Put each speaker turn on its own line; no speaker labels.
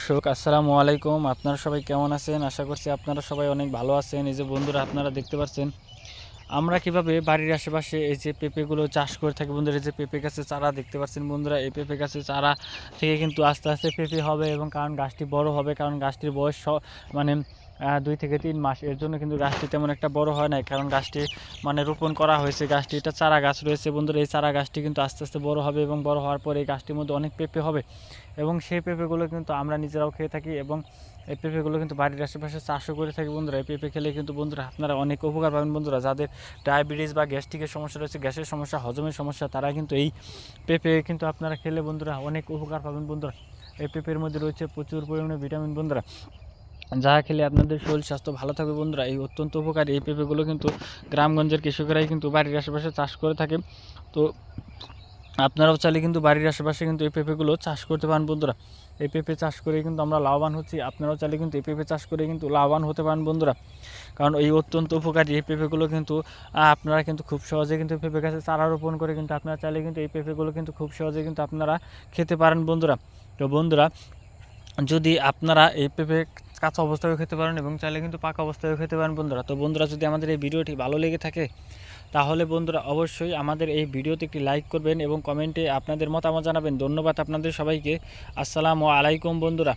দর্শক আসসালামু আলাইকুম। আপনারা সবাই কেমন আছেন? আশা করছি আপনারা সবাই অনেক ভালো আছেন। এই যে বন্ধুরা, আপনারা দেখতে পাচ্ছেন আমরা কিভাবে বাড়ির আশেপাশে এই যে পেঁপেগুলো চাষ করে থাকি। বন্ধুরা, এই যে পেঁপে গাছের চারা দেখতে পাচ্ছেন বন্ধুরা, এই পেঁপে গাছের চারা থেকে কিন্তু আস্তে আস্তে পেঁপে হবে এবং কারণ গাছটি বড় হবে, কারণ গাছটির বয়স মানে 2 থেকে 3 মাস। এর জন্য কিন্তু গাছটি তেমন একটা বড় হয় নাই, কারণ গাছটি মানে রোপণ করা হয়েছে। গাছটি এটা চারা গাছ রয়েছে বন্ধুরা। এই চারা গাছটি কিন্তু আস্তে আস্তে বড় হবে এবং বড় হওয়ার পরে এই গাছটির মধ্যে অনেক পেঁপে হবে এবং সেই পেঁপেগুলো কিন্তু আমরা নিজেরাও খেয়ে থাকি এবং এই পেঁপেগুলো কিন্তু বাড়ির আশেপাশে চাষও করে থাকি বন্ধুরা। এই পেঁপে খেলে কিন্তু বন্ধুরা আপনারা অনেক উপকার পাবেন বন্ধুরা। যাদের ডায়াবেটিস বা গ্যাস্ট্রিকের সমস্যা রয়েছে, গ্যাসের সমস্যা, হজমের সমস্যা, তারা কিন্তু এই পেঁপে কিন্তু আপনারা খেলে বন্ধুরা অনেক উপকার পাবেন বন্ধুরা। এই পেঁপের মধ্যে রয়েছে প্রচুর পরিমাণে ভিটামিন বন্ধুরা, যা খেলে আপনাদের শরীর স্বাস্থ্য ভালো থাকবে বন্ধুরা। এই অত্যন্ত উপকারী এই পেঁপেগুলো কিন্তু গ্রামগঞ্জের কৃষকেরাই কিন্তু বাড়ির আশেপাশে চাষ করে থাকে। তো আপনারাও চাইলে কিন্তু বাড়ির আশেপাশে কিন্তু এই পেঁপেগুলো চাষ করতে পারেন বন্ধুরা। এই পেঁপে চাষ করে কিন্তু আমরা লাভবান হচ্ছি। আপনারাও চাইলে কিন্তু এই পেঁপে চাষ করে কিন্তু লাভবান হতে পারেন বন্ধুরা, কারণ এই অত্যন্ত উপকারী এই পেঁপেগুলো কিন্তু আপনারা কিন্তু খুব সহজে কিন্তু পেঁপে গাছে চারা রোপণ করে কিন্তু আপনারা চাইলে কিন্তু এই পেঁপেগুলো কিন্তু খুব সহজে কিন্তু আপনারা খেতে পারেন বন্ধুরা। তো বন্ধুরা, যদি আপনারা এই পেঁপে কাঁচা অবস্থায়ও খেতে পারেন এবং চাইলে কিন্তু পাকা অবস্থায়ও খেতে পারেন বন্ধুরা। তো বন্ধুরা, যদি আমাদের এই ভিডিওটি ভালো লেগে থাকে তাহলে বন্ধুরা অবশ্যই আমাদের এই ভিডিওতে একটি লাইক করবেন এবং কমেন্টে আপনাদের মতামত জানাবেন। ধন্যবাদ আপনাদের সবাইকে। আসসালামু আলাইকুম বন্ধুরা।